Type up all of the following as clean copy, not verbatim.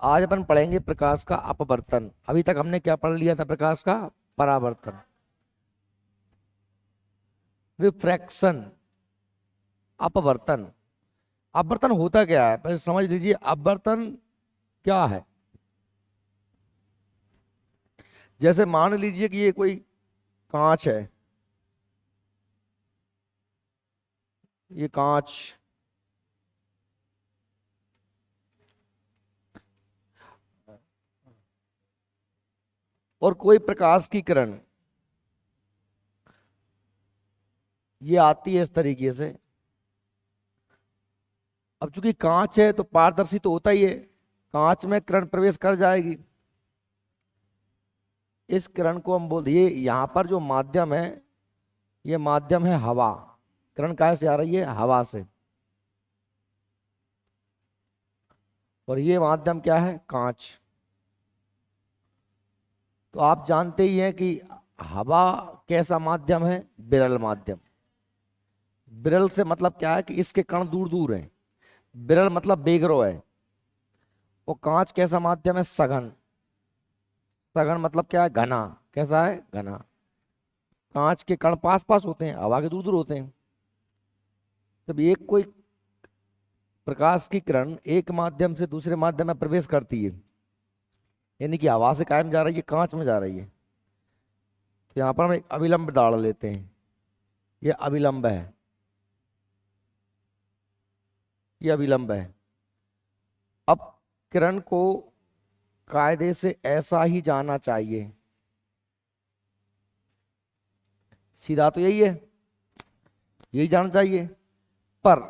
आज अपन पढ़ेंगे प्रकाश का अपवर्तन। अभी तक हमने क्या पढ़ लिया था? प्रकाश का परावर्तन, विफ्रैक्शन, अपवर्तन। अपवर्तन होता क्या है पहले समझ लीजिए। अपवर्तन क्या है? जैसे मान लीजिए कि ये कोई कांच है, ये कांच, और कोई प्रकाश की किरण ये आती है इस तरीके से। अब चूंकि कांच है तो पारदर्शी तो होता ही है, कांच में किरण प्रवेश कर जाएगी। इस किरण को हम बोल ये यहाँ पर जो माध्यम है, ये माध्यम है हवा। किरण कहाँ से आ रही है? हवा से। और ये माध्यम क्या है? कांच। तो आप जानते ही हैं कि हवा कैसा माध्यम है? विरल माध्यम। विरल से मतलब क्या है कि इसके कण दूर दूर हैं। विरल मतलब बेगरो है। वो कांच कैसा माध्यम है? सघन। सघन मतलब क्या है? घना। कैसा है? घना। कांच के कण पास पास होते हैं, हवा के दूर दूर होते हैं। जब एक कोई प्रकाश की किरण एक माध्यम से दूसरे माध्यम में प्रवेश करती है, यानी कि हवा से कायम जा रही है, कांच में जा रही है, तो यहाँ पर हम एक अभिलंब डाल लेते हैं। ये अभिलंब है, ये अभिलंब है। अब किरण को कायदे से ऐसा ही जाना चाहिए। सीधा तो यही है, यही जाना चाहिए। पर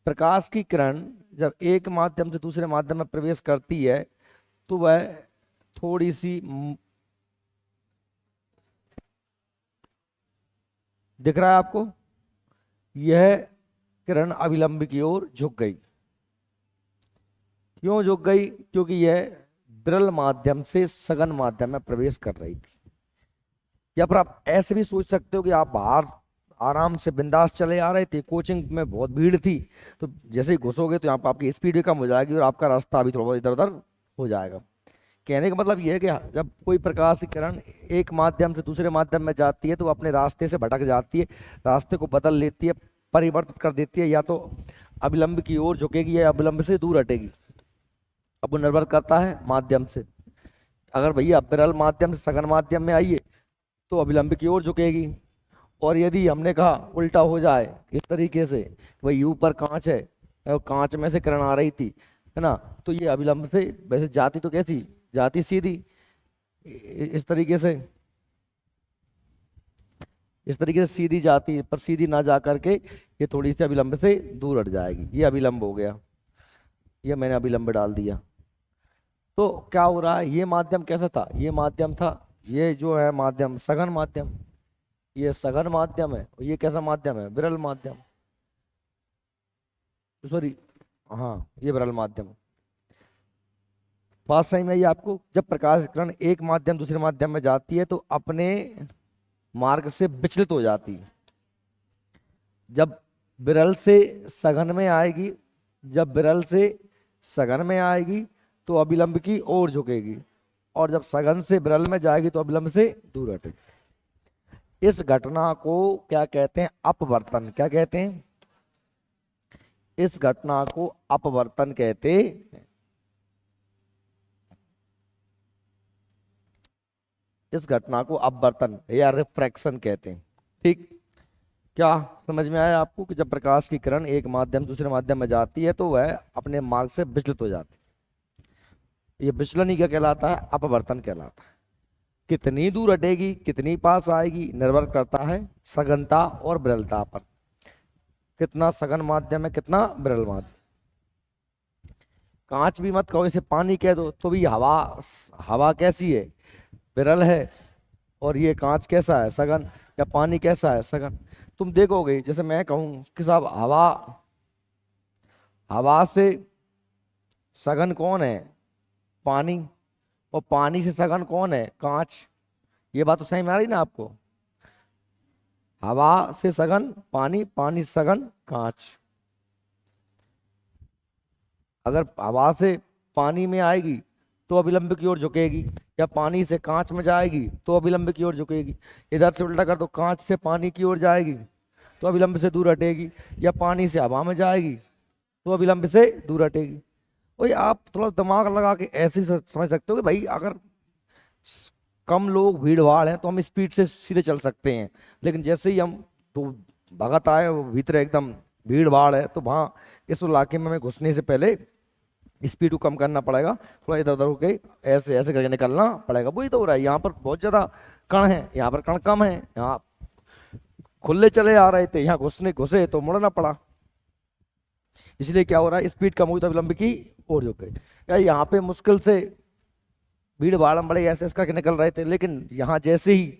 प्रकाश की किरण जब एक माध्यम से दूसरे माध्यम में प्रवेश करती है तो वह थोड़ी सी दिख रहा है आपको? यह किरण अभिलंब की ओर झुक गई। क्यों झुक गई? क्योंकि यह विरल माध्यम से सघन माध्यम में प्रवेश कर रही थी। या फिर आप ऐसे भी सोच सकते हो कि आप बाहर आराम से बिंदास चले आ रहे थे, कोचिंग में बहुत भीड़ थी, तो जैसे ही घुसोगे तो यहाँ पर आपकी स्पीड भी कम हो जाएगी और आपका रास्ता भी थोड़ा बहुत इधर उधर हो जाएगा। कहने का मतलब यह है कि जब कोई प्रकाश की किरण एक माध्यम से दूसरे माध्यम में जाती है तो वो अपने रास्ते से भटक जाती है, रास्ते को बदल लेती है, परिवर्तित कर देती है। या तो अभिलंब की ओर झुकेगी या अभिलंब से दूर हटेगी। अब वो निर्भर करता है माध्यम से। अगर भैया विरल माध्यम से सघन माध्यम में आइए तो अभिलंब की ओर झुकेगी। और यदि हमने कहा उल्टा हो जाए इस तरीके से, भाई ऊपर कांच है और कांच में से किरण आ रही थी, है ना, तो ये अभिलंब से वैसे जाती तो कैसी जाती? सीधी। इस तरीके से, इस तरीके से सीधी जाती है, पर सीधी ना जा करके ये थोड़ी सी अभिलंब से दूर हट जाएगी। ये अभिलंब हो गया, ये मैंने अभिलंब डाल दिया। तो क्या हो रहा है? ये माध्यम कैसा था? ये माध्यम था, ये जो है माध्यम सघन माध्यम। ये सघन माध्यम है और ये कैसा माध्यम है? विरल माध्यम। सॉरी, हाँ, ये विरल माध्यम है। बात सही में, ये आपको जब प्रकाश किरण एक माध्यम दूसरे माध्यम में जाती है तो अपने मार्ग से विचलित हो जाती है। जब विरल से सघन में आएगी, जब विरल से सघन में आएगी तो अभिलंब की ओर झुकेगी, और जब सघन से विरल में जाएगी तो अभिलंब से दूर हटेगी। इस घटना को क्या कहते हैं? अपवर्तन। क्या कहते हैं? इस घटना को अपवर्तन कहते हैं। इस घटना को अपवर्तन या रिफ्रैक्शन कहते हैं। ठीक? क्या समझ में आया आपको कि जब प्रकाश की किरण एक माध्यम दूसरे माध्यम में जाती है तो वह अपने मार्ग से विचलित हो जाती है? ये विचलन ही क्या कहलाता है? अपवर्तन कहलाता है। कितनी दूर हटेगी, कितनी पास आएगी, निर्भर करता है सघनता और विरलता पर। कितना सघन माध्यम है, कितना विरल माध्यम। कांच भी मत कहो, इसे पानी कह दो तो भी हवा, हवा कैसी है? विरल है। और ये कांच कैसा है? सघन। या पानी कैसा है? सघन। तुम देखोगे जैसे मैं कहूं कि साहब हवा, हवा से सघन कौन है? पानी। और पानी से सघन कौन है? कांच। ये बात तो सही में आ रही ना आपको? हवा से सघन पानी, पानी से सघन कांच। अगर हवा से पानी में आएगी तो अभिलंब की ओर झुकेगी, या पानी से कांच में जाएगी तो अभिलंब की ओर झुकेगी। इधर से उल्टा कर दो, कांच से पानी की ओर जाएगी तो अभिलंब से दूर हटेगी, या पानी से हवा में जाएगी तो अभिलंब से दूर हटेगी। वही आप थोड़ा दिमाग लगा के ऐसे ही समझ सकते हो कि भाई अगर कम लोग भीड़ भाड़ हैं तो हम स्पीड से सीधे चल सकते हैं, लेकिन जैसे ही हम तो भगत आए वो भीतर एकदम भीड़ भाड़ है तो वहाँ इस इलाके में हमें घुसने से पहले स्पीड को कम करना पड़ेगा, थोड़ा इधर उधर होके ऐसे ऐसे करके निकलना पड़ेगा। वही तो हो रहा है, यहाँ पर बहुत ज्यादा कण है, यहाँ पर कण कम है। यहाँ खुले चले आ रहे थे, यहाँ घुसे तो मुड़ना पड़ा, इसलिए क्या हो रहा है, स्पीड कम हुई तो अभिलंब की ओर झुक गई। या यहाँ पे मुश्किल से भीड़ भाड़ बड़े ऐसे ऐसे करके निकल रहे थे, लेकिन यहाँ जैसे ही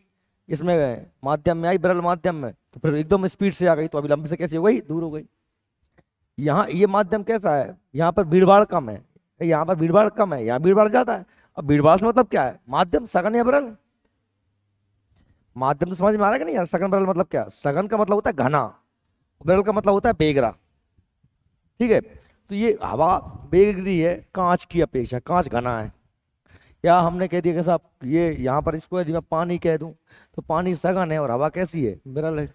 इसमें माध्यम में आई, विरल माध्यम में, तो फिर एकदम स्पीड से आ गई तो अभिलंब से कैसे हो गई, दूर हो गई। यहाँ ये माध्यम कैसा है, यहाँ पर भीड़ भाड़ कम है, यहाँ पर भीड़ भाड़ कम है, यहाँ भीड़ भाड़ ज्यादा है। अब भीड़ भाड़ से मतलब क्या है, माध्यम सघन या विरल। माध्यम तो समझ में आ रहा है कि नहीं यार, सघन विरल मतलब क्या, सघन का मतलब होता है घना, विरल का मतलब होता है बेगरा। ठीक है, तो ये हवा बेगरी है कांच की अपेक्षा, कांच घना है। या हमने कह दिया कि साहब ये यहाँ पर इसको यदि मैं पानी कह दूं तो पानी सघन है और हवा कैसी है, विरल है।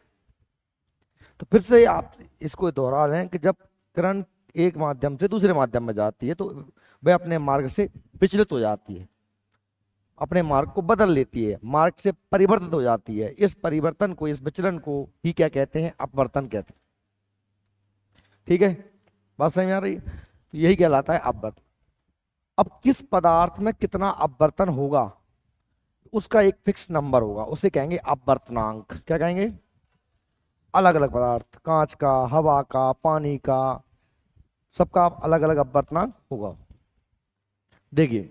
तो फिर से आप इसको दोहरा रहे हैं कि जब किरण एक माध्यम से दूसरे माध्यम में जाती है तो वह अपने मार्ग से विचलित हो जाती है, अपने मार्ग को बदल लेती है, मार्ग से परिवर्तित हो जाती है। इस परिवर्तन को, इस विचलन को ही क्या कहते हैं, अपवर्तन कहते हैं। ठीक है, बात समझ में आ रही है? तो यही कहलाता है अपवर्तन। अब किस पदार्थ में कितना अपवर्तन होगा उसका एक फिक्स नंबर होगा, उसे कहेंगे अपवर्तनांक। क्या कहेंगे, अलग अलग पदार्थ, कांच का, हवा का, पानी का, सबका अलग अलग अपवर्तनांक होगा। देखिए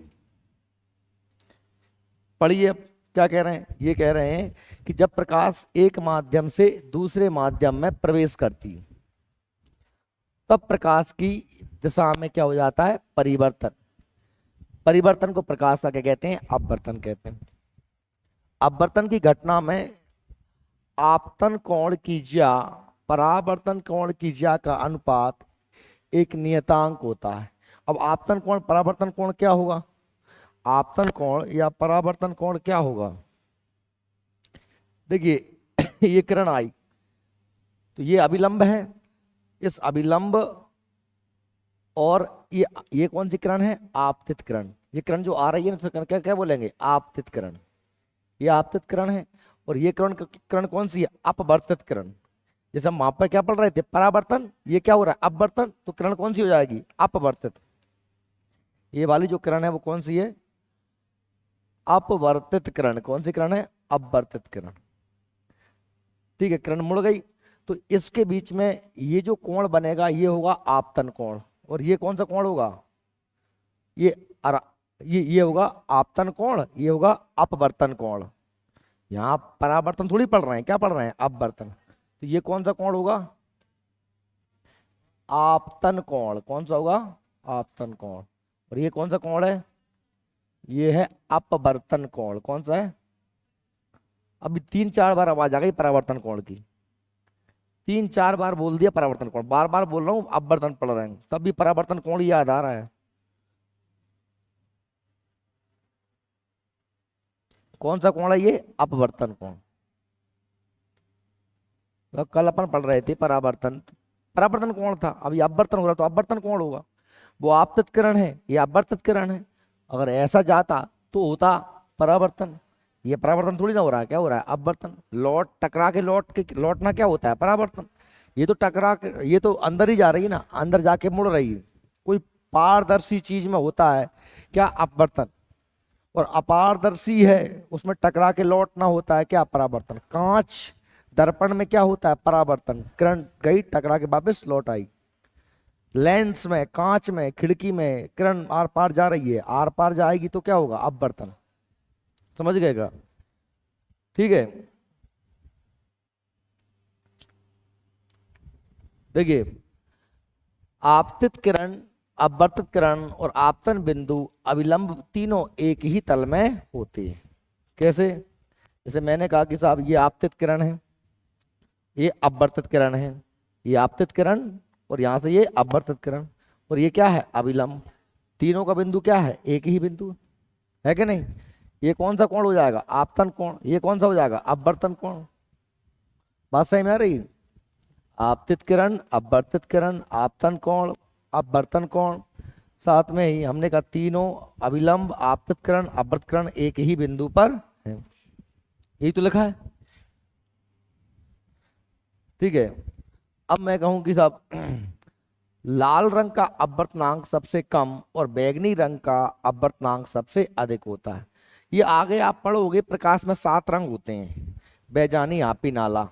पढ़िए, अब क्या कह रहे हैं, ये कह रहे हैं कि जब प्रकाश एक माध्यम से दूसरे माध्यम में प्रवेश करती है तब प्रकाश की दिशा में क्या हो जाता है, परिवर्तन। परिवर्तन को प्रकाश का क्या कहते हैं, अपवर्तन कहते हैं। अपवर्तन की घटना में आपतन कोण की ज्या परावर्तन कोण की ज्या का अनुपात एक नियतांक होता है। अब आपतन कोण परावर्तन कोण क्या होगा, आपतन कोण या परावर्तन कोण क्या होगा। देखिए ये किरण आई तो ये अभिलंब है, इस अभिलंब और ये कौन सी किरण है, आपतित किरण। ये किरण जो आ रही है ना तो क्या क्या बोलेंगे, आपतित किरण। ये आपतित किरण है, और ये किरण कौन सी है, अपवर्तित किरण। जैसे हम वहां पर क्या पढ़ रहे थे, परावर्तन, ये क्या हो रहा है, अपवर्तन, तो किरण कौन सी हो जाएगी, अपवर्तित। ये वाली जो किरण है वो कौन सी है, अपवर्तित किरण। कौन सी किरण है, अपवर्तित किरण। ठीक है, किरण मुड़ गई तो इसके बीच में ये जो कोण बनेगा ये होगा आपतन कोण, और ये कौन सा कोण होगा, ये होगा आपतन कोण, ये होगा अपवर्तन कोण। यहाँ परावर्तन थोड़ी पढ़ रहे हैं, क्या पढ़ रहे हैं, अपवर्तन। तो ये कौन सा कोण होगा, आपतन कोण। कौन सा होगा, आपतन कोण। और ये कौन सा कोण है, ये है अपवर्तन कोण। कौन सा है, अभी 3-4 बार आवाज आ गई परावर्तन कोण की, 3-4 बार बोल दिया परावर्तन कोण, बार बार बोल रहा हूं अपवर्तन पढ़ रहे हैं तब भी परावर्तन कोण याद आ रहा है। कौन सा कोण है ये, अपवर्तन कोण। तो कल अपन पढ़ रहे थे परावर्तन, परावर्तन कोण था, अभी अपवर्तन हो रहा तो अपवर्तन कोण होगा। वो आपतित किरण है, ये अपवर्तित किरण है। अगर ऐसा जाता तो होता परावर्तन, ये परावर्तन थोड़ी ना हो रहा है, क्या हो रहा है, अपवर्तन। लौट टकरा के लौटना क्या होता है, परावर्तन। ये तो टकरा के, ये तो अंदर ही जा रही है ना, अंदर जाके मुड़ रही है। कोई पारदर्शी चीज में होता है क्या, अपवर्तन, और अपारदर्शी है उसमें टकरा के लौटना होता है क्या, परावर्तन। कांच दर्पण में क्या होता है, परावर्तन, किरण गई टकरा के वापस लौट आई। लेंस में, कांच में, खिड़की में किरण आर पार जा रही है, आर पार जाएगी तो क्या होगा, अपवर्तन। समझ गएगा, ठीक है। देखिए आपतित किरण, अपवर्तित किरण और आपतन बिंदु अभिलंब तीनों एक ही तल में होते हैं। कैसे, जैसे मैंने कहा कि साहब ये आपतित किरण है, ये अपवर्तित किरण है, ये आपतित किरण और यहां से ये अपवर्तित किरण, और ये क्या है, अभिलंब। तीनों का बिंदु क्या है, एक ही बिंदु है कि नहीं। ये कौन सा कोण हो जाएगा, आपतन कोण। ये कौन सा हो जाएगा, अपवर्तन कोण। बात सही में आ रही। आपतित किरण, अपवर्तित किरण, आपतन कोण, अपवर्तन कोण। साथ में ही हमने कहा तीनों अभिलंब, आपतित किरण, अपवर्तित किरण एक ही बिंदु पर है। यही तो लिखा है, ठीक है। अब मैं कहूं कि साहब लाल रंग का अपवर्तनांक सबसे कम और बैंगनी रंग का अपवर्तनांक सबसे अधिक होता है। ये आगे आप पढ़ोगे, प्रकाश में 7 रंग होते हैं, बैजानी, आपी, नाला,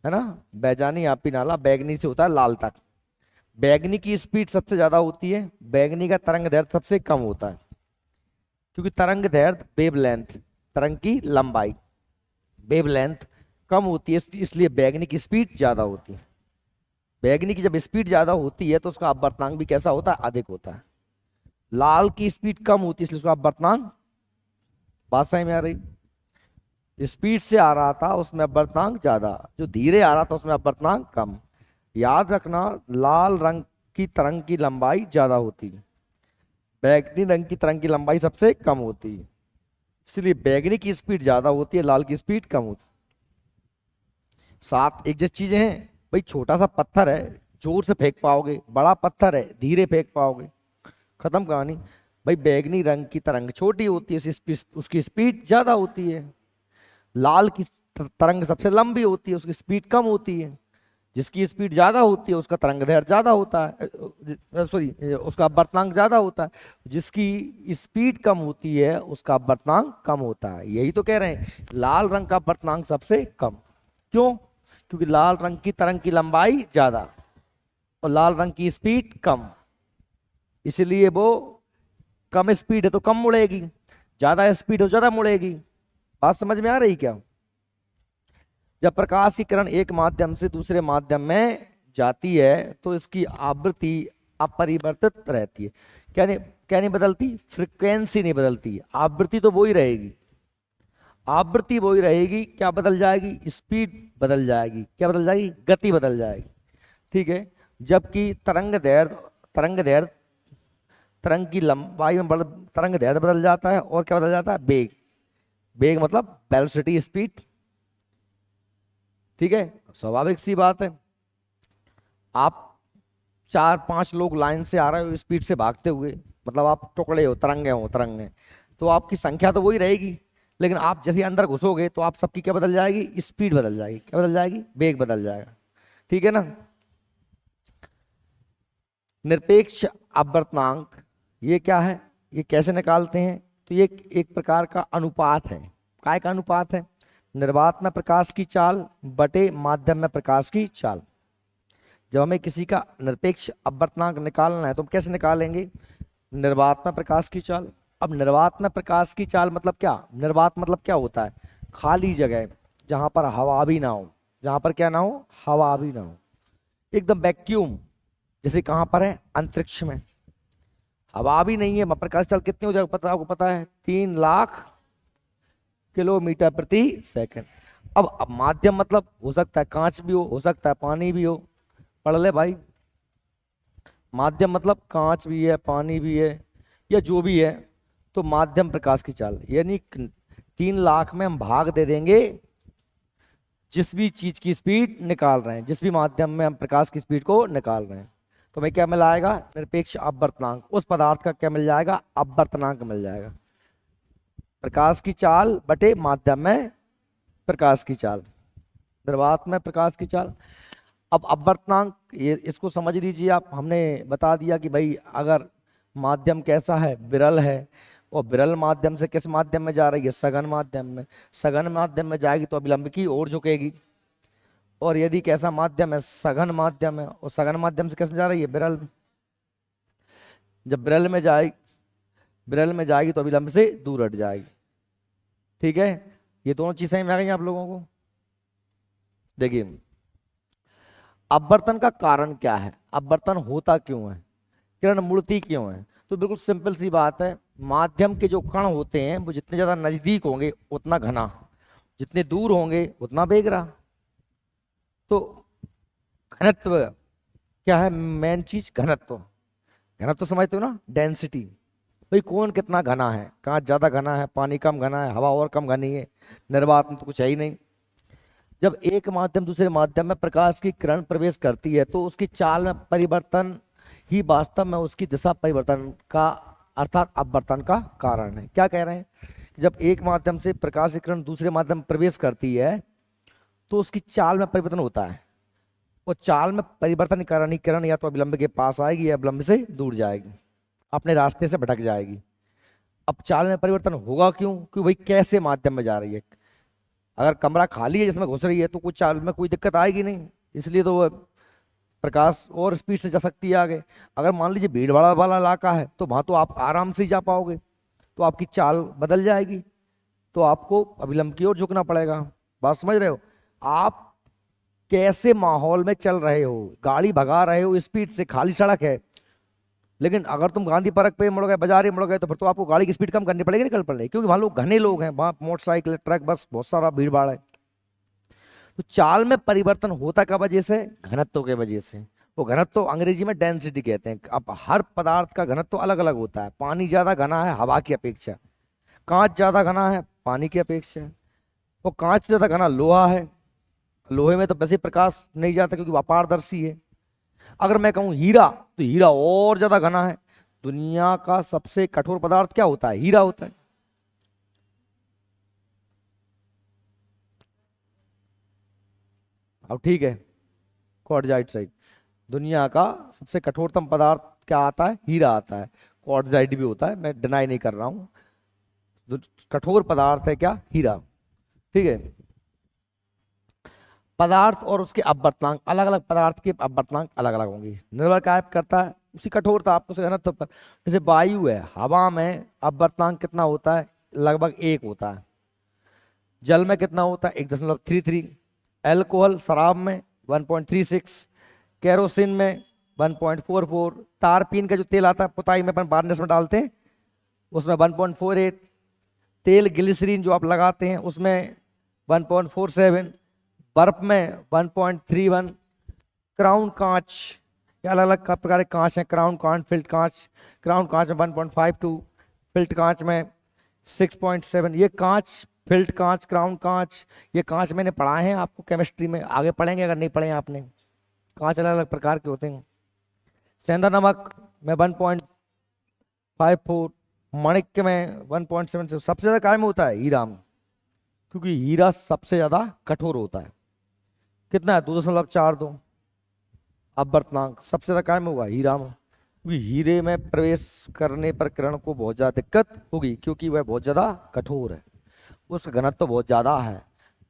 है ना। बैजानी, आपी, नाला, बैंगनी से होता है लाल तक। बैंगनी की स्पीड सबसे ज्यादा होती है, बैंगनी का तरंग दैर्ध्य सबसे कम होता है, क्योंकि तरंग दैर्ध्य, वेवलेंथ, तरंग की लंबाई, वेवलेंथ कम होती है, इसलिए बैंगनी की स्पीड ज्यादा होती है। बैंगनी की जब स्पीड ज्यादा होती है तो उसका अपवर्तनांक भी कैसा होता है, अधिक होता है। लाल की स्पीड कम होती है, इसलिए उसका अपवर्तनांक, बात सही में आ रही। स्पीड से आ रहा था उसमें अपवर्तनांक ज्यादा, जो धीरे आ रहा था उसमें अपवर्तनांक कम। याद रखना, लाल रंग की तरंग की लंबाई ज्यादा होती है, बैंगनी रंग की तरंग की लंबाई सबसे कम होती है, इसलिए बैंगनी की स्पीड ज्यादा होती है, लाल की स्पीड कम होती है। 7 एक जैसी चीजें हैं भाई। छोटा सा पत्थर है, जोर से फेंक पाओगे, बड़ा पत्थर है, धीरे फेंक पाओगे, खत्म कहानी। भाई बैंगनी रंग की तरंग छोटी होती है, उसकी स्पीड ज्यादा होती है। लाल की तरंग सबसे लंबी होती है, उसकी स्पीड कम होती है। जिसकी स्पीड ज्यादा होती है उसका तरंग दैर्ध्य ज्यादा होता है, सॉरी, उसका अपवर्तनांक ज्यादा होता है। जिसकी स्पीड कम होती है उसका अपवर्तनांक कम होता है। यही तो कह रहे हैं, लाल रंग का अपवर्तनांक सबसे कम। क्यों, क्योंकि लाल रंग की तरंग की लंबाई ज्यादा और लाल रंग की स्पीड कम, इसलिए वो कम स्पीड है तो कम मुड़ेगी, ज्यादा स्पीड हो ज्यादा मुड़ेगी। बात समझ में आ रही क्या। जब प्रकाश की किरण एक माध्यम से दूसरे माध्यम में जाती है तो इसकी आवृत्ति अपरिवर्तित रहती है। क्या नहीं बदलती, फ्रीक्वेंसी नहीं बदलती, आवृत्ति तो वही रहेगी। आवृत्ति वही रहेगी, क्या बदल जाएगी, स्पीड बदल जाएगी। क्या बदल जाएगी, गति बदल जाएगी, ठीक है। जबकि तरंग की लंबाई में तरंग दैर्ध्य बदल जाता है, और क्या बदल जाता है, वेग। वेग मतलब वेलोसिटी, स्पीड, ठीक है। स्वाभाविक सी बात है, आप 4-5 लोग लाइन से आ रहे हो स्पीड से भागते हुए, मतलब आप टुकड़े हो, तरंगे, तो आपकी संख्या तो वही रहेगी, लेकिन आप जैसे अंदर घुसोगे तो आप सबकी क्या बदल जाएगी, स्पीड बदल जाएगी। क्या बदल जाएगी, वेग बदल जाएगा, ठीक है ना। निरपेक्ष अपवर्तनांक ये क्या है, ये कैसे निकालते हैं, तो ये एक प्रकार का अनुपात है। काय का अनुपात है, निर्वात में प्रकाश की चाल बटे माध्यम में प्रकाश की चाल। जब हमें किसी का निरपेक्ष अपवर्तनांक निकालना है तो हम कैसे निकालेंगे, निर्वात में प्रकाश की चाल। अब निर्वात में प्रकाश की चाल मतलब क्या, निर्वात मतलब क्या होता है, खाली जगह जहां पर हवा भी ना हो, जहां पर क्या ना हो, हवा भी ना हो, एकदम वैक्यूम। जैसे कहां पर है, अंतरिक्ष में हवा भी नहीं है, प्रकाश चाल कितनी हो जाएगी पता, आपको पता है, 3 लाख किलोमीटर प्रति सेकंड। अब माध्यम मतलब हो सकता है कांच भी हो सकता है पानी भी हो, पढ़ ले भाई। माध्यम मतलब कांच भी है, पानी भी है, या जो भी है, तो माध्यम प्रकाश की चाल, यानी 3 लाख में हम भाग दे देंगे जिस भी चीज की स्पीड निकाल रहे हैं, जिस भी माध्यम में हम प्रकाश की स्पीड को निकाल रहे हैं, तो हमें क्या मिल आएगा, निरपेक्ष अपवर्तनांक। उस पदार्थ का क्या मिल जाएगा, अपवर्तनांक मिल जाएगा। प्रकाश की चाल बटे माध्यम में प्रकाश की चाल, निर्वात में प्रकाश की चाल। अब अपवर्तनांक ये इसको समझ लीजिए आप। हमने बता दिया कि भाई अगर माध्यम कैसा है, विरल है, और विरल माध्यम से किस माध्यम में जा रही है, सघन माध्यम में। सघन माध्यम में जाएगी तो अभिलंब की ओर झुकेगी। और यदि कैसा माध्यम है, सघन माध्यम है, और सघन माध्यम से किस में जा रही है, विरल। जब विरल में जाएगी तो अभिलंब से दूर हट जाएगी, ठीक है। ये दोनों चीजें समझ में आ गई आप लोगों को। देखिए अपवर्तन का कारण क्या है, अपवर्तन होता क्यों है, किरण मुड़ती क्यों है, तो बिल्कुल सिंपल सी बात है। माध्यम के जो कण होते हैं वो जितने ज्यादा नजदीक होंगे उतना घना, जितने दूर होंगे उतना बेगरा। तो घनत्व क्या है, मेन चीज घनत्व। घनत्व तो समझते हो ना, डेंसिटी। भाई कौन कितना घना है, कांच ज्यादा घना है, पानी कम घना है, हवा और कम घनी है, निर्वात में तो कुछ है ही नहीं। जब एक माध्यम दूसरे माध्यम में प्रकाश की किरण प्रवेश करती है तो उसकी चाल में परिवर्तन ही वास्तव में उसकी दिशा परिवर्तन का अर्थात अपवर्तन का कारण है। क्या कह रहे हैं कि जब एक माध्यम से प्रकाश की किरण दूसरे माध्यम में प्रवेश करती है तो उसकी चाल में परिवर्तन होता है, और चाल में परिवर्तन के कारण ही किरण या तो अभिलंब के पास आएगी या अभिलंब से दूर जाएगी, अपने रास्ते से भटक जाएगी। अब चाल में परिवर्तन होगा क्यों, क्योंकि भाई कैसे माध्यम में जा रही है। अगर कमरा खाली है जिसमें घुस रही है तो कुछ चाल में कोई दिक्कत आएगी नहीं, इसलिए तो वो प्रकाश और स्पीड से जा सकती है आगे। अगर मान लीजिए भीड़ भाड़ वाला इलाका है तो वहां तो आप आराम से ही जा पाओगे, तो आपकी चाल बदल जाएगी, तो आपको अभिलंब की ओर झुकना पड़ेगा। बात समझ रहे हो। आप कैसे माहौल में चल रहे हो, गाड़ी भगा रहे हो स्पीड से, खाली सड़क है, लेकिन अगर तुम गांधी पार्क पे मुड़ गए, बाजार ही मुड़ गए, तो फिर तो आपको गाड़ी की स्पीड कम करनी पड़ेगी, निकल पड़ेगी, क्योंकि वहां लोग घने लोग हैं, वहां मोटरसाइकिल ट्रक बस बहुत सारा भीड़ भाड़ है। तो चाल में परिवर्तन होता कब वजह से, घनत्व के वजह से। वो घनत्व अंग्रेजी में डेंसिटी कहते हैं। अब हर पदार्थ का घनत्व अलग अलग होता है। पानी ज्यादा घना है हवा की अपेक्षा, कांच ज्यादा घना है पानी की अपेक्षा, वो कांच ज्यादा घना लोहा है, लोहे में तो वैसे प्रकाश नहीं जाता क्योंकि वो अपारदर्शी है। अगर मैं कहूं हीरा, तो हीरा और ज्यादा घना है। दुनिया का सबसे कठोर पदार्थ क्या होता है, हीरा होता है। अब ठीक है, क्वार्टजाइट साइड, दुनिया का सबसे कठोरतम पदार्थ क्या आता है, हीरा आता है। क्वार्टजाइट भी होता है, मैं डिनाई नहीं कर रहा हूं। कठोर पदार्थ है क्या, हीरा। ठीक है। पदार्थ और उसके अपवर्तनांक, अलग अलग पदार्थ के अपवर्तनांक अलग अलग होंगे, निर्भर क्या करता है उसकी कठोरता, आपको से घनत्व पर। जैसे वायु है, हवा में अपवर्तनांक कितना होता है, लगभग 1 होता है। जल में कितना होता है, 1.33। एल्कोहल शराब में 1.36। केरोसिन में 1.44। तारपीन का जो तेल आता है पुताई में अपन बार्निश में डालते हैं उसमें 1.48। तेल ग्लिसरीन जो आप लगाते हैं उसमें 1.47। बर्फ में 1.31। क्राउन कांच, ये अलग अलग प्रकार के कांच हैं, क्राउन कांच, फिल्ट कांच। क्राउन कांच में 1.52, फिल्ट कांच में 6.7। ये कांच, फिल्ट कांच, क्राउन कांच, ये कांच मैंने पढ़ाए हैं आपको केमिस्ट्री में, आगे पढ़ेंगे अगर नहीं पढ़े आपने। कांच अलग अलग प्रकार के होते हैं। सेंधा नमक में 1.54। माणिक्य में 1.7। सबसे ज्यादा काय में होता है, हीरा में, क्योंकि हीरा सबसे ज्यादा कठोर होता है। कितना है, 2.42। अपवर्तनांक सबसे ज्यादा काय में होगा, हीरा में, क्योंकि हीरे में प्रवेश करने पर किरण को बहुत ज्यादा दिक्कत होगी, क्योंकि वह बहुत ज्यादा कठोर है, उसका घनत्व तो बहुत ज्यादा है,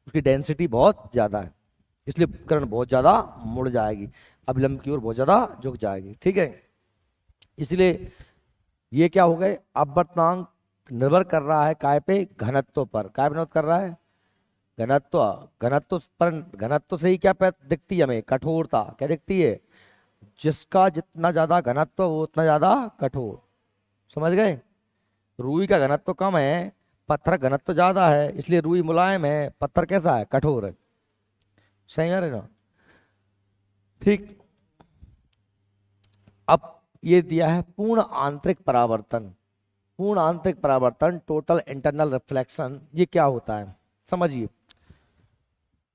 उसकी डेंसिटी बहुत ज्यादा है, इसलिए किरण बहुत ज्यादा मुड़ जाएगी, अभिलंब की ओर बहुत ज्यादा झुक जाएगी। ठीक है। इसलिए ये क्या हो गए, अपवर्तनांक निर्भर कर रहा है काय पे, घनत्व पर। काय पे निर्भर कर रहा है, घनत्व। घनत्व पर, घनत्व से ही क्या दिखती है हमें, कठोरता। क्या दिखती है, जिसका जितना ज्यादा घनत्व वो उतना ज्यादा कठोर। समझ गए। रुई का घनत्व कम है, पत्थर का घनत्व ज्यादा है, इसलिए रुई मुलायम है, पत्थर कैसा है, कठोर है। सही है ना। ठीक। अब ये दिया है पूर्ण आंतरिक परावर्तन। पूर्ण आंतरिक परावर्तन, टोटल इंटरनल रिफ्लेक्शन, ये क्या होता है समझिए।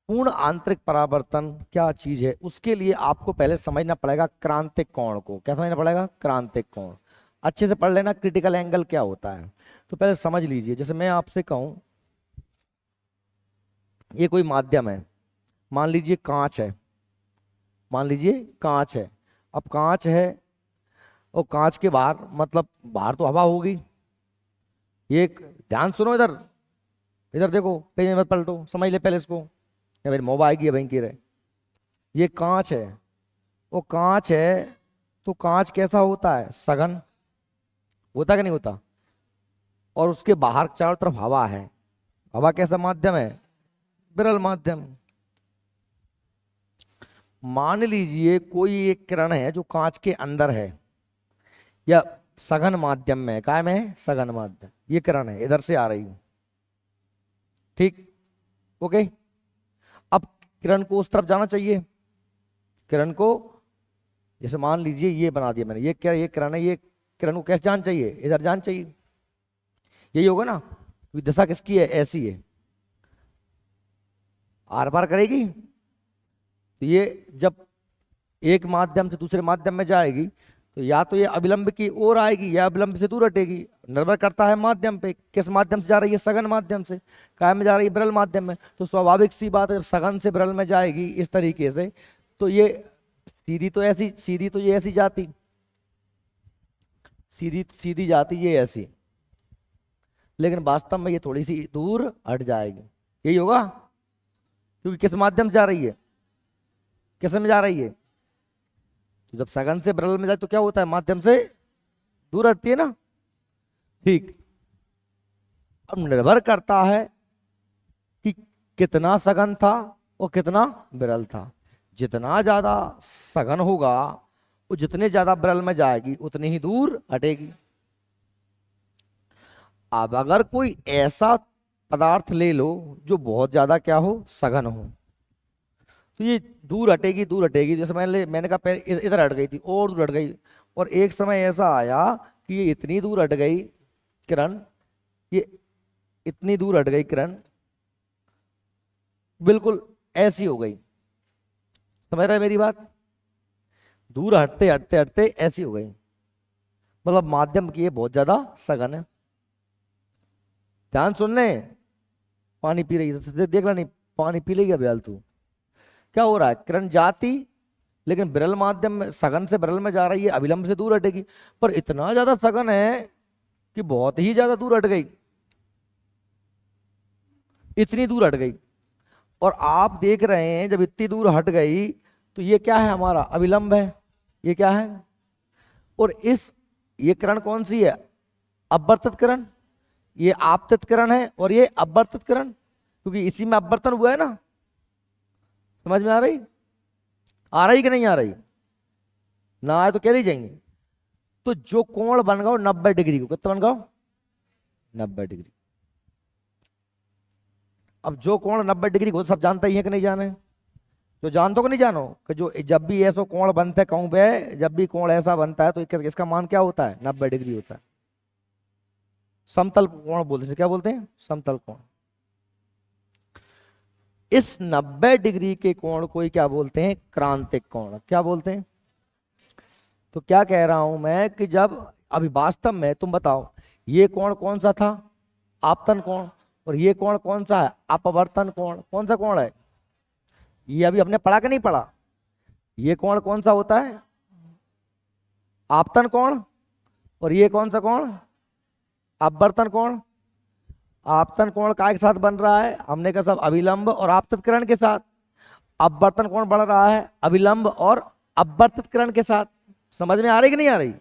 पूर्ण आंतरिक परावर्तन क्या चीज है, उसके लिए आपको पहले समझना पड़ेगा क्रांतिक कोण को। क्या समझना पड़ेगा, क्रांतिक कोण। अच्छे से पढ़ लेना क्रिटिकल एंगल क्या होता है। तो पहले समझ लीजिए, जैसे मैं आपसे कहूं ये कोई माध्यम है, मान लीजिए कांच है, मान लीजिए कांच है। अब कांच है और कांच के बाहर, मतलब बाहर तो हवा होगी। ये ध्यान सुनो, इधर इधर देखो, पेज में मत पलटो, समझ ले पहले इसको, या मेरी मोबाइल आएगी या वहीं की रहे। ये कांच है, वो कांच है, तो कांच कैसा होता है, सघन होता कि नहीं होता। और उसके बाहर चारों तरफ हवा है। हवा कैसा माध्यम है, विरल माध्यम। मान लीजिए कोई एक किरण है जो कांच के अंदर है, या सघन माध्यम में है, काय में है, सघन माध्यम। ये किरण है, इधर से आ रही है। ठीक। ओके। अब किरण को उस तरफ जाना चाहिए, किरण को जैसे मान लीजिए ये बना दिया मैंने, ये क्या, ये किरण है, ये किरण को कैसे जान चाहिए, इधर जान चाहिए, यही होगा ना, क्योंकि दिशा किसकी है, ऐसी है, आर पार करेगी। तो ये जब एक माध्यम से दूसरे माध्यम में जाएगी तो या तो ये अविलंब की ओर आएगी या अविलंब से दूर हटेगी, निर्भर करता है माध्यम पे, किस माध्यम से जा रही है, सघन माध्यम से, काय में जा रही है, विरल माध्यम में। तो स्वाभाविक सी बात है, जब सघन से विरल में जाएगी इस तरीके से, तो ये सीधी तो ऐसी, सीधी तो ये ऐसी जाती, सीधी सीधी जाती ये ऐसी, लेकिन वास्तव में ये थोड़ी सी दूर हट जाएगी, यही होगा, क्योंकि किस माध्यम से जा रही है, किस में जा रही है। तो जब सघन से विरल में जाए तो क्या होता है, माध्यम से दूर हटती है ना। ठीक, अब निर्भर करता है कि कितना सघन था और कितना विरल था। जितना ज्यादा सघन होगा वो जितने ज्यादा विरल में जाएगी उतनी ही दूर हटेगी। अब अगर कोई ऐसा पदार्थ ले लो जो बहुत ज्यादा क्या हो, सघन हो, तो ये दूर हटेगी, दूर हटेगी। जैसे मैंने कहा पहले इधर हट गई थी और दूर हट गई, और एक समय ऐसा आया कि ये इतनी दूर हट गई किरण, ये इतनी दूर हट गई किरण, बिल्कुल ऐसी हो गई, समझ रहे मेरी बात, दूर हटते हटते हटते ऐसी हो गई, मतलब माध्यम की ये बहुत ज्यादा सघन है। ध्यान सुन ले, पानी पी रही है, देख ला, नहीं पानी पी लेगी अभी तू। क्या हो रहा है, किरण जाती लेकिन विरल माध्यम में, सघन से विरल में जा रही है, अविलंब से दूर हटेगी, पर इतना ज्यादा सघन है कि बहुत ही ज्यादा दूर हट गई, इतनी दूर हट गई। और आप देख रहे हैं जब इतनी दूर हट गई तो ये क्या है, हमारा अविलंब है, ये क्या है, और ये किरण कौन सी है, अपवर्तित किरण, ये आपतित किरण है और ये अपवर्तित किरण, क्योंकि इसी में अपवर्तन हुआ है ना। समझ में आ रही कि नहीं आ रही, ना आए तो कह दी जाएंगे। तो जो कोण बन गया 90 डिग्री को, कितना बन गया, 90 डिग्री। अब जो कोण 90 डिग्री को सब जानते ही है कि नहीं जाने, तो जानते को नहीं जानो कि जो जब भी ऐसा कोण बनता है कहूं पे, जब भी कोण ऐसा बनता है तो इसका मान क्या होता है, 90 डिग्री होता है। समतल कोण बोलते हैं, क्या बोलते हैं, समतल कोण। इस 90 डिग्री के कोण को ही क्या बोलते हैं, क्रांतिक कोण, क्या बोलते हैं। तो क्या कह रहा हूं मैं कि जब अभी वास्तव में तुम बताओ ये कोण कौन सा था, आपतन कोण, और ये कोण कौन सा है, अपवर्तन कोण। कौन सा कोण है ये, अभी हमने पढ़ा कि नहीं पढ़ा। ये कोण कौन सा होता है, आपतन कोण, और ये कौन सा कोण, अपवर्तन कोण। आपतन कोण काय के साथ बन रहा है, हमने कहा सब अविलंब और आपतित किरण के साथ। अपवर्तन कोण बढ़ रहा है अविलंब और अपवर्तित किरण के साथ। समझ में आ रही कि नहीं आ रही।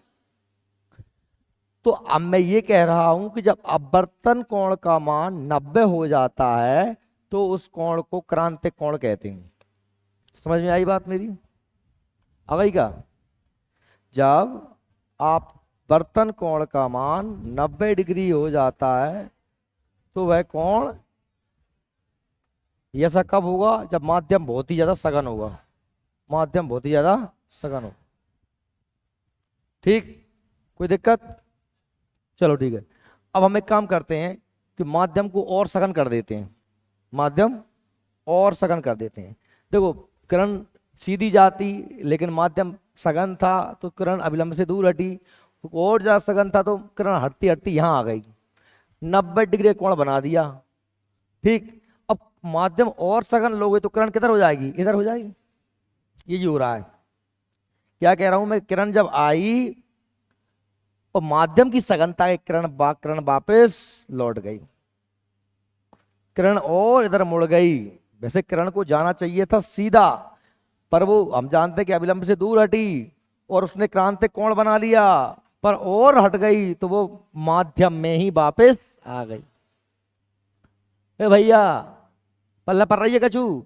तो अब मैं ये कह रहा हूं कि जब अपवर्तन कोण का मान 90 हो जाता है तो उस कोण को क्रांतिक कोण कहते हैं। समझ में आई बात मेरी, आ गई क्या। जब आप वर्तन कोण का मान 90 डिग्री हो जाता है तो वह कोण ऐसा कब होगा, जब माध्यम बहुत ही ज्यादा सघन होगा, माध्यम बहुत ही ज्यादा सघन हो। ठीक, कोई दिक्कत, चलो ठीक है। अब हम एक काम करते हैं कि माध्यम को और सघन कर देते हैं, माध्यम और सघन कर देते हैं। देखो किरण सीधी जाती लेकिन माध्यम सघन था तो किरण अविलंब से दूर हटी, और ज्यादा सघन था तो किरण हटती हटती यहां आ गई, 90 डिग्री कोण बना दिया। ठीक, अब माध्यम और सघन लोगे तो किरण किधर हो जाएगी, इधर हो जाएगी। ये जो हो रहा है, क्या कह रहा हूं मैं, किरण जब आई और माध्यम की सघनता के किरण वापस लौट गई, किरण और इधर मुड़ गई। वैसे किरण को जाना चाहिए था सीधा, पर वो हम जानते हैं कि अविलंब से दूर हटी और उसने क्रांतिक कोण बना लिया, पर और हट गई तो वो माध्यम में ही वापस आ गई। ए भैया पल्ला पर रही है कछू,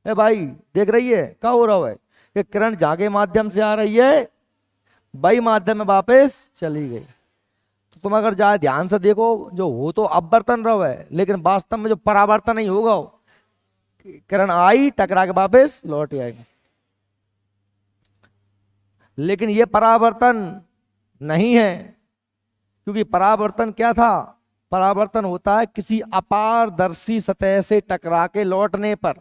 ए भाई देख रही है क्या हो रहा है, कि किरण जागे माध्यम से आ रही है, बाई माध्यम में वापस चली गई। तो तुम अगर जाए ध्यान से देखो, जो हो तो अपवर्तन रहो है लेकिन वास्तव में जो परावर्तन नहीं होगा, किरण आई टकरा के वापस लौट आएगी। लेकिन ये परावर्तन नहीं है, क्योंकि परावर्तन क्या था? परावर्तन होता है किसी अपारदर्शी सतह से टकरा के लौटने पर।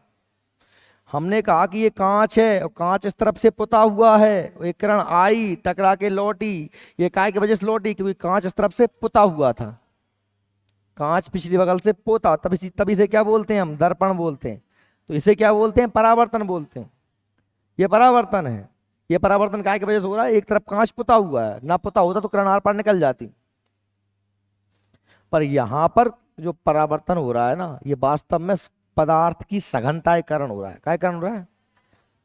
हमने कहा कि ये कांच है और कांच इस तरफ से पुता हुआ है, एक किरण आई टकरा के लौटी, ये काय की वजह से लौटी? क्योंकि कांच इस तरफ से पुता हुआ था, कांच पिछली बगल से पोता, तभी तभी से क्या बोलते हैं हम? दर्पण बोलते हैं। तो इसे क्या बोलते हैं? परावर्तन बोलते हैं। ये परावर्तन है। ये परावर्तन काय की वजह से हो रहा है? एक तरफ कांच पुता हुआ है, ना पुता होता तो किरण आर पार निकल जाती। पर यहां पर जो परावर्तन हो रहा है ना, ये वास्तव में पदार्थ की सघनतायकरण हो रहा है। क्या कारण हो रहा है?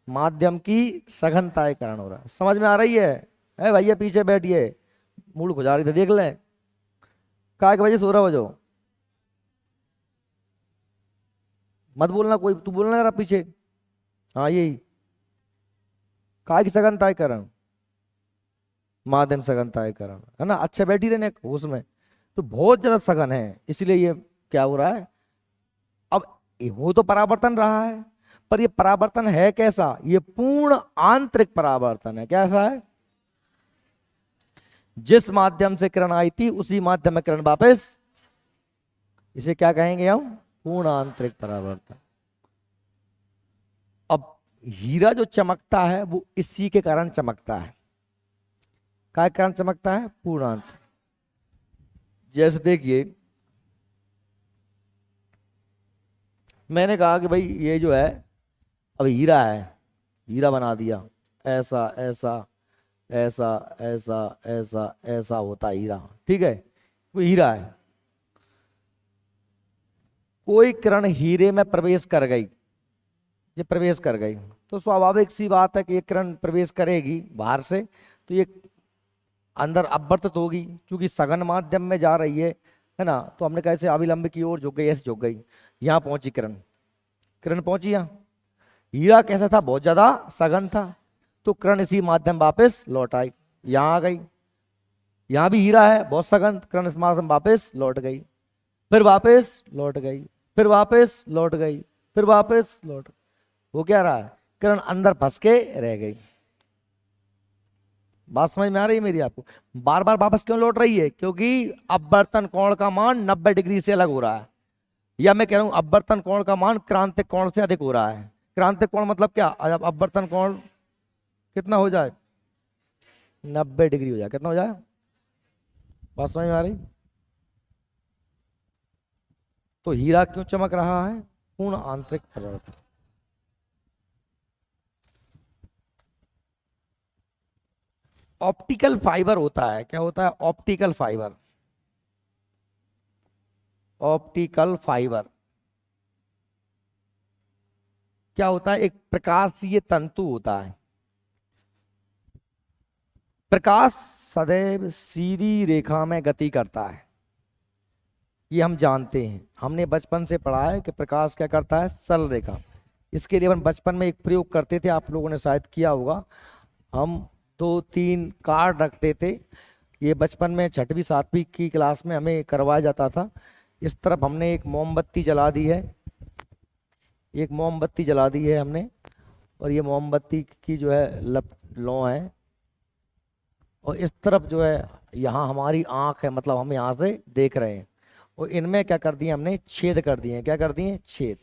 माध्यम की सघनतायकरण हो रहा है। समझ में आ रही है? भैया पीछे बैठिए, मूड खुजा रही थे, देख ले काय की वजह से हो रहा हो जो। मत बोलना कोई, तू बोलना जरा पीछे। हाँ यही काय की सघनतायकरण, माध्यम सघनतायकरण है ना। अच्छा बैठी रहने होश में, तो बहुत ज्यादा सघन है, इसलिए ये क्या हो रहा है। अब वो तो परावर्तन रहा है, पर ये परावर्तन है कैसा? ये पूर्ण आंतरिक परावर्तन है। कैसा है? जिस माध्यम से किरण आई थी उसी माध्यम में किरण वापस, इसे क्या कहेंगे हम? पूर्ण आंतरिक परावर्तन। अब हीरा जो चमकता है वो इसी के कारण चमकता है। क्या कारण चमकता है? पूर्ण आंतरिक। जैसे देखिए, मैंने कहा कि भाई ये जो है अब हीरा है, हीरा बना दिया, ऐसा ऐसा ऐसा ऐसा ऐसा ऐसा होता है हीरा, ठीक है, वो हीरा है। कोई किरण हीरे में प्रवेश कर गई, ये प्रवेश कर गई, तो स्वाभाविक सी बात है कि ये किरण प्रवेश करेगी बाहर से, तो ये अंदर अपवर्तित होगी, क्योंकि सघन माध्यम में जा रही है ना। तो हमने कैसे अभिलंब की ओर झुक गई, ऐसे झुक गई, यहां पहुंची किरण, किरण पहुंची यहाँ। हीरा कैसा था? बहुत ज्यादा सघन था, तो किरण इसी माध्यम वापस लौट आई, यहां आ गई। यहां भी हीरा है बहुत सघन, किरण इस माध्यम वापस लौट गई, फिर वापस लौट गई, फिर वापस लौट गई, फिर वापस लौट। वो क्या रहा है? किरण अंदर फंस के रह गई। बात समझ में आ रही है मेरी आपको? बार बार वापस क्यों लौट रही है? क्योंकि अपवर्तन कोण का मान 90 डिग्री से अलग हो रहा है, या मैं कह रहा हूं अपवर्तन कोण का मान क्रांतिक कोण से अधिक हो रहा है। क्रांतिक कोण मतलब क्या? जब अपवर्तन कोण कितना हो जाए? 90 डिग्री हो जाए। कितना हो जाए? बात समझ में आ रही? तो हीरा क्यों चमक रहा है? पूर्ण आंतरिक परावर्तन। ऑप्टिकल फाइबर होता है, क्या होता है? ऑप्टिकल फाइबर, ऑप्टिकल फाइबर क्या होता है? एक प्रकाशीय तंतु होता है। प्रकाश सदैव सीधी रेखा में गति करता है, ये हम जानते हैं, हमने बचपन से पढ़ा है कि प्रकाश क्या करता है? सरल रेखा। इसके लिए हम बचपन में एक प्रयोग करते थे, आप लोगों ने शायद किया होगा। हम 2-3 कार्ड रखते थे, ये बचपन में 6वीं 7वीं की क्लास में हमें करवाया जाता था। इस तरफ हमने एक मोमबत्ती जला दी है, एक मोमबत्ती जला दी है हमने, और ये मोमबत्ती की जो है लौ है, और इस तरफ जो है यहाँ हमारी आंख है, मतलब हम यहाँ से देख रहे हैं, और इनमें क्या कर दिए हमने? छेद कर दिए। क्या कर दिए? छेद।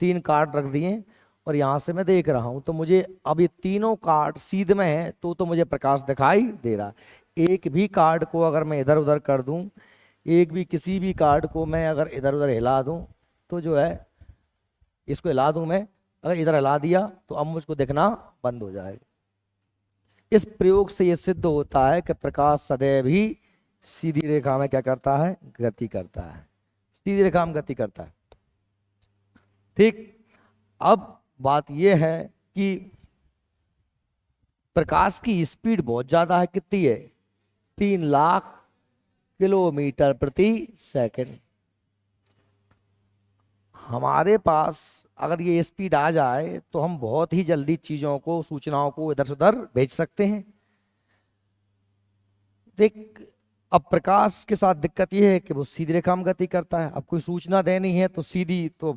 3 कार्ड रख दिए, और यहाँ से मैं देख रहा हूँ, तो मुझे अब ये तीनों कार्ड सीध में है, तो मुझे प्रकाश दिखाई दे रहा। एक भी कार्ड को अगर मैं इधर उधर कर दूं, एक भी किसी भी कार्ड को मैं अगर इधर उधर हिला दूं, तो जो है इसको हिला दूं मैं, अगर इधर हिला दिया तो अब मुझको दिखना बंद हो जाएगा। इस प्रयोग से यह सिद्ध होता है कि प्रकाश सदैव ही सीधी रेखा में क्या करता है? गति करता है, सीधी रेखा में गति करता है। ठीक, अब बात यह है कि प्रकाश की स्पीड बहुत ज्यादा है। कितनी है? 3 लाख किलोमीटर प्रति सेकंड। हमारे पास अगर ये स्पीड आ जाए तो हम बहुत ही जल्दी चीजों को, सूचनाओं को इधर से उधर भेज सकते हैं। देख, अब प्रकाश के साथ दिक्कत यह है कि वो सीधी रेखा में गति करता है। अब कोई सूचना देनी है तो सीधी तो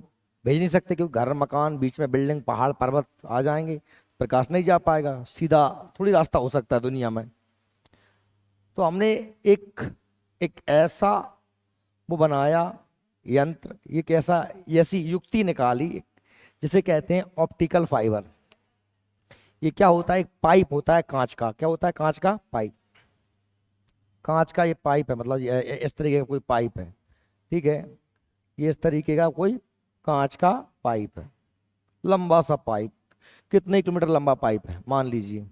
भेज नहीं सकते, क्योंकि घर, मकान, बीच में बिल्डिंग, पहाड़, पर्वत आ जाएंगे, प्रकाश नहीं जा पाएगा, सीधा थोड़ी रास्ता हो सकता है दुनिया में। तो हमने एक एक ऐसा वो बनाया यंत्र, ये कैसा, ऐसी युक्ति निकाली जिसे कहते हैं ऑप्टिकल फाइबर। ये क्या होता है, एक पाइप होता है कांच का। क्या होता है, कांच का पाइप। कांच का ये पाइप है, मतलब इस तरीके का कोई पाइप है, ठीक है। ये इस तरीके का कोई कांच का पाइप है, लंबा सा पाइप, कितने किलोमीटर लंबा पाइप है मान लीजिए।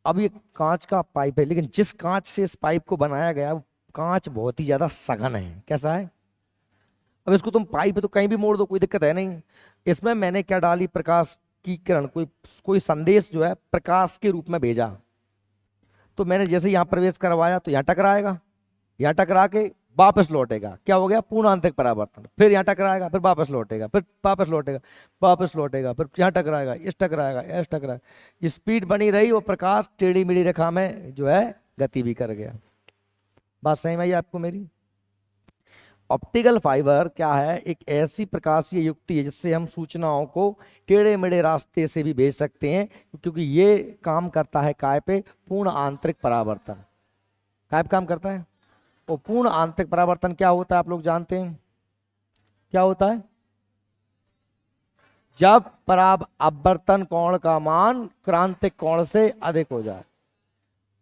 अब ये कांच का पाइप है, लेकिन जिस कांच से इस पाइप को बनाया गया वो कांच बहुत ही ज्यादा सघन है। कैसा है, अब इसको तुम पाइप है तो कहीं भी मोड़ दो, कोई दिक्कत है नहीं। इसमें मैंने क्या डाली, प्रकाश की किरण, कोई कोई संदेश जो है प्रकाश के रूप में भेजा। तो मैंने जैसे यहाँ प्रवेश करवाया तो यहाँ टकराएगा, यहाँ टकरा के वापस लौटेगा, क्या हो गया, पूर्ण आंतरिक परावर्तन। फिर यहाँ टकराएगा, फिर वापस लौटेगा, फिर वापस लौटेगा, वापस लौटेगा, फिर यहाँ टकराएगा, इस टकराएगा, इस टकराएगा। स्पीड बनी रही, वो प्रकाश टेढ़ी मेढ़ी रेखा में जो है गति भी कर गया। बात सही में आई आपको मेरी। ऑप्टिकल फाइबर क्या है, एक ऐसी प्रकाशीय युक्ति है जिससे हम सूचनाओं को टेढ़े मेढ़े रास्ते से भी भेज सकते हैं, क्योंकि ये काम करता है काय पे, पूर्ण आंतरिक परावर्तन। काय पे काम करता है, और पूर्ण आंतरिक परावर्तन क्या होता है आप लोग जानते हैं, क्या होता है, जब अपवर्तन कोण का मान क्रांतिक कोण से अधिक हो जाए।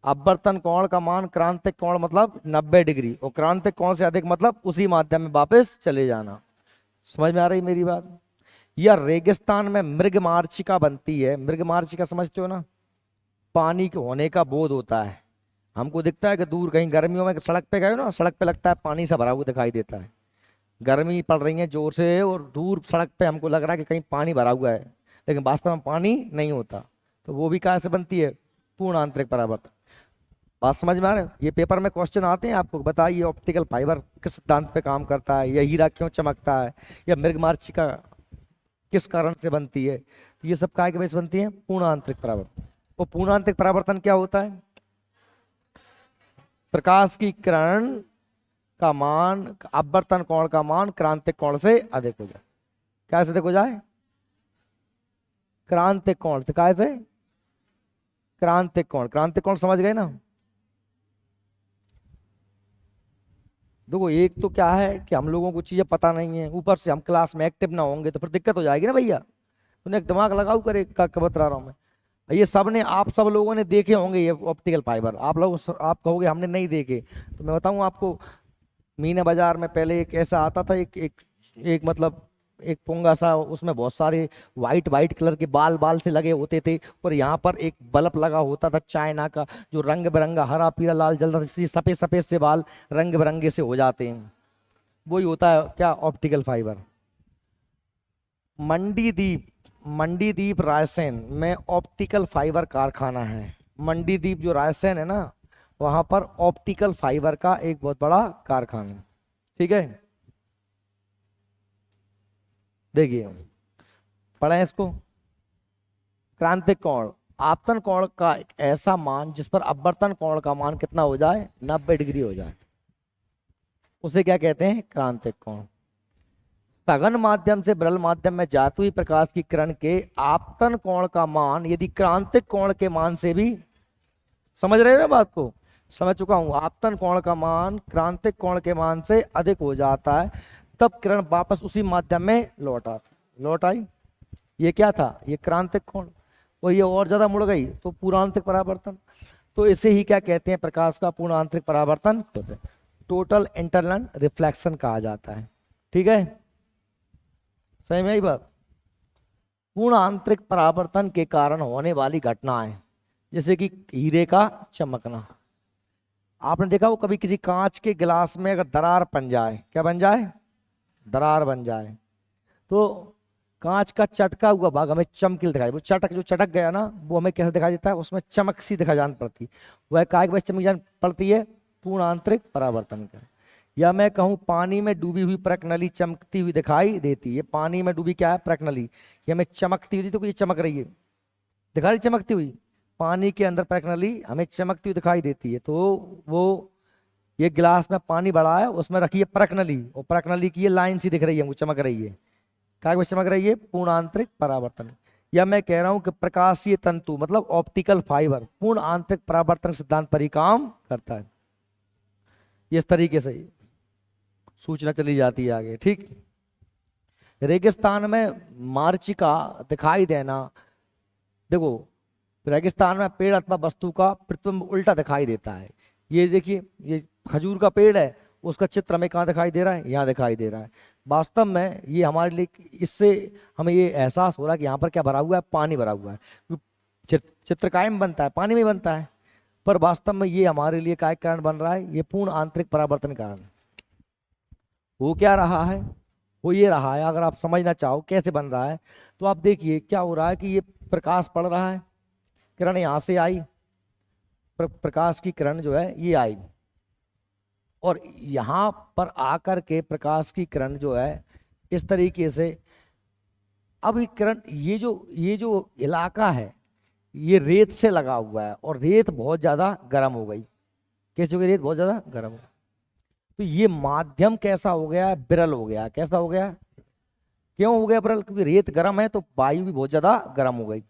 अपवर्तन कोण का मान क्रांतिक कोण मतलब 90 डिग्री, और क्रांतिक कोण से अधिक मतलब उसी माध्यम में वापस चले जाना। समझ में आ रही मेरी बात। या रेगिस्तान में मृगमार्चिका बनती है, मृगमार्चिका समझते हो ना, पानी के होने का बोध होता है। हमको दिखता है कि दूर कहीं गर्मियों में सड़क पे गए ना, सड़क पे लगता है पानी से भरा हुआ दिखाई देता है, गर्मी पड़ रही है जोर से, और दूर सड़क पे हमको लग रहा है कि कहीं पानी भरा हुआ है, लेकिन वास्तव में पानी नहीं होता। तो वो भी कैसे बनती है, पूर्ण आंतरिक परावर्तन। बात समझ में आ रहा है। ये पेपर में क्वेश्चन आते हैं आपको, बताइए ऑप्टिकल फाइबर किस सिद्धांत पे काम करता है, या हीरा क्यों चमकता है, या मृगमार्चिका किस कारण से बनती है। तो ये सब काय के बेस बनती है, पूर्ण आंतरिक परावर्तन। और पूर्ण आंतरिक परावर्तन क्या होता है, प्रकाश की किरण का मान, अपवर्तन कोण का मान क्रांतिक कोण से अधिक हो जाए। क्या से अधिक हो जाए, क्रांतिक कोण से। क्या से, क्रांतिक कोण। क्रांतिक कोण समझ गए ना। देखो एक तो क्या है कि हम लोगों को चीजें पता नहीं है, ऊपर से हम क्लास में एक्टिव ना होंगे तो फिर दिक्कत हो जाएगी ना भैया। तूने एक दिमाग लगाओ करे का बता रहा हूं मैं। ये सब ने, आप सब लोगों ने देखे होंगे ये ऑप्टिकल फाइबर। आप लोग, आप कहोगे हमने नहीं देखे, तो मैं बताऊं आपको। मीना बाजार में पहले एक ऐसा आता था, एक मतलब एक पोंगा सा, उसमें बहुत सारे वाइट वाइट कलर के बाल बाल से लगे होते थे, और यहाँ पर एक बल्ब लगा होता था चाइना का, जो रंग बिरंगा हरा पीला लाल जलता था, इसलिए सफेद सफेद से बाल रंग बिरंगे से हो जाते हैं। वही होता है क्या, ऑप्टिकल फाइबर। मंडीदीप रायसेन में ऑप्टिकल फाइबर कारखाना है। मंडीदीप जो रायसेन है ना, वहां पर ऑप्टिकल फाइबर का एक बहुत बड़ा कारखाना है, ठीक है। देखिए पढ़े इसको। क्रांतिक कोण, आपतन कोण का एक ऐसा मान जिस पर अपवर्तन कोण का मान कितना हो जाए, 90 डिग्री हो जाए, उसे क्या कहते हैं, क्रांतिक कोण। सघन माध्यम से विरल माध्यम में जाती हुई प्रकाश की किरण के आपतन कोण का मान यदि क्रांतिक कोण के मान से भी, समझ रहे हो ना बात को, समझ चुका हूं। आपतन कोण का मान क्रांतिक कोण के मान से अधिक हो जाता है, तब किरण वापस उसी माध्यम में लौट आई। ये क्या था, ये क्रांतिक कोण। और ये और ज्यादा मुड़ गई तो पूर्ण आंतरिक परावर्तन। तो इसे ही क्या कहते हैं, प्रकाश का पूर्ण आंतरिक परावर्तन होता है, टोटल इंटरनल रिफ्लेक्शन कहा जाता है, ठीक है। सही में यही बात। पूर्ण आंतरिक परावर्तन के कारण होने वाली घटनाएं, जैसे कि हीरे का चमकना। आपने देखा वो कभी किसी कांच के गिलास में अगर दरार बन जाए, क्या बन जाए, दरार बन जाए, तो कांच का चटका हुआ भाग हमें चमकील दिखाई, वो चटक जो चटक गया ना, वो हमें कैसे दिखाई देता है, उसमें चमक सी दिखाई जान पड़ती। वह काय की चमक जान पड़ती है, पूर्ण आंतरिक परावर्तन का। या मैं कहूं पानी में डूबी हुई प्रकनली चमकती हुई दिखाई देती है। पानी में डूबी क्या है, प्रकनली, ये हमें चमकती हुई, तो ये चमक रही है, दिखा रही चमकती हुई, पानी के अंदर प्रकनली हमें चमकती हुई दिखाई देती है। तो वो ये गिलास में पानी भरा है, उसमें रखी है प्रकनली, और प्रकनली की ये लाइन सी दिख रही है, हमको चमक रही है। क्या चमक रही है, पूर्ण आंतरिक परावर्तन। या मैं कह रहा हूं कि प्रकाशीय तंतु मतलब ऑप्टिकल फाइबर पूर्ण आंतरिक परावर्तन सिद्धांत पर ही काम करता है। इस तरीके से सूचना चली जाती है आगे। ठीक, रेगिस्तान में मार्चिका दिखाई देना, देखो रेगिस्तान में पेड़ अथवा वस्तु का प्रतिबिंब उल्टा दिखाई देता है। ये देखिए, ये खजूर का पेड़ है, उसका चित्र हमें कहाँ दिखाई दे रहा है, यहाँ दिखाई दे रहा है। वास्तव में ये हमारे लिए, इससे हमें ये एहसास हो रहा है कि यहाँ पर क्या भरा हुआ है, पानी भरा हुआ है। चित्र कायम बनता है, पानी में बनता है, पर वास्तव में ये हमारे लिए काय कारण बन रहा है, ये पूर्ण आंतरिक परावर्तन कारण। वो क्या रहा है, वो ये रहा है, अगर आप समझना चाहो कैसे बन रहा है तो आप देखिए क्या हो रहा है कि ये प्रकाश पड़ रहा है, किरण यहाँ से आई, प्रकाश की किरण जो है ये आई, और यहाँ पर आकर के प्रकाश की किरण जो है इस तरीके से, अब ये किरण, ये जो इलाका है ये रेत से लगा हुआ है, और रेत बहुत ज्यादा गर्म हो गई। कैसे हो गई, रेत बहुत ज्यादा गर्म हो गई, तो ये माध्यम कैसा हो गया, विरल हो गया। कैसा हो गया, क्यों हो गया विरल, क्योंकि रेत गर्म है तो वायु भी बहुत ज्यादा गर्म हो गई।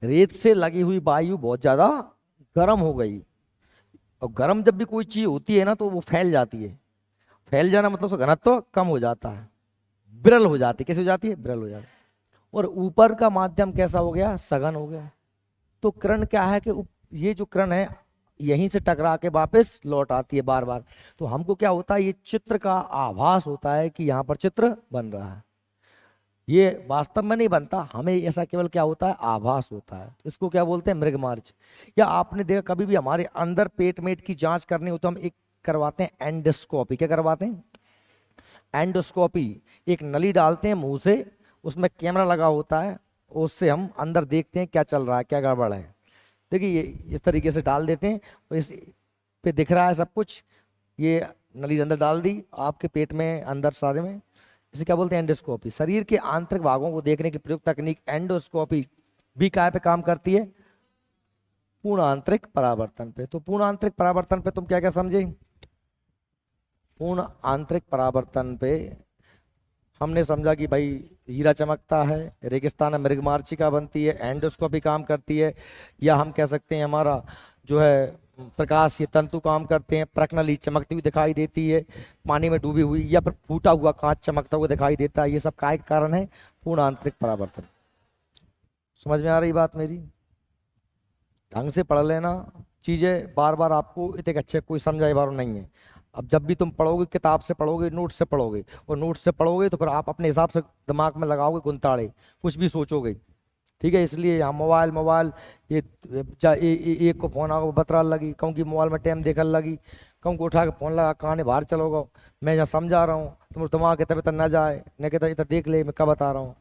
रेत से लगी हुई वायु बहुत ज्यादा गर्म हो गई, और गर्म जब भी कोई चीज होती है ना तो वो फैल जाती है। फैल जाना मतलब उसका घनत्व तो कम हो जाता है, विरल हो जाती है। कैसे हो जाती है, विरल हो जाती है। और ऊपर का माध्यम कैसा हो गया, सघन हो गया। तो किरण क्या है कि ये जो किरण है यहीं से टकरा के वापस लौट आती है बार बार, तो हमको क्या होता है, ये चित्र का आभास होता है कि यहाँ पर चित्र बन रहा है। ये वास्तव में नहीं बनता, हमें ऐसा केवल क्या होता है, आभास होता है। तो इसको क्या बोलते हैं, मृगमार्च। या आपने देखा कभी भी हमारे अंदर पेट मेट की जांच करनी हो तो हम एक करवाते हैं एंडोस्कोपी। क्या करवाते हैं, एंडोस्कोपी। एक नली डालते हैं मुंह से, उसमें कैमरा लगा होता है, उससे हम अंदर देखते हैं क्या चल रहा है, क्या गड़बड़ है। देखिए ये इस तरीके से डाल देते हैं, और इस पे दिख रहा है सब कुछ। ये नली अंदर डाल दी आपके पेट में अंदर सारे में, इसे क्या बोलते हैं, एंडोस्कोपी। शरीर के आंतरिक भागों को देखने की प्रयुक्त तकनीक एंडोस्कोपी भी काय पे काम करती है, पूर्ण आंतरिक परावर्तन पे। तो पूर्ण आंतरिक परावर्तन पे तुम क्या क्या समझे, पूर्ण आंतरिक परावर्तन पे हमने समझा कि भाई हीरा चमकता है, रेगिस्तान में मृगमार्चिका बनती है, एंडोस्कोपी काम करती है, या हम कह सकते हैं हमारा जो है प्रकाश ये तंतु काम करते हैं, प्रकनली चमकती हुई दिखाई देती है, पानी में डूबी हुई, या फिर फूटा हुआ कांच चमकता हुआ दिखाई देता है। ये सब काय के कारण है, पूर्ण आंतरिक परावर्तन। समझ में आ रही बात मेरी, ढंग से पढ़ लेना चीजें, बार बार आपको इतने अच्छे कोई समझाए बार नहीं है। अब जब भी तुम पढ़ोगे, किताब से पढ़ोगे, नोट से पढ़ोगे, और नोट से पढ़ोगे तो फिर आप अपने हिसाब से दिमाग में लगाओगे गुंताड़े, कुछ भी सोचोगे। ठीक है, इसलिए यहाँ मोबाइल मोबाइल ये एक को फोन आओ बतरा लगी, कहूँ कि मोबाइल में टाइम देखने लगी, कहूँ को उठा के फोन लगा, कहानी बाहर चलोगे, मैं यहाँ समझा रहा हूँ, तुम दिमाग के तब न जाए, न कहता इतना देख ले मैं क्या बता रहा हूँ।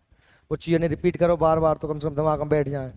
वो चीज़ें नहीं रिपीट करो बार बार, तो कम से कम दिमाग में बैठ जाए।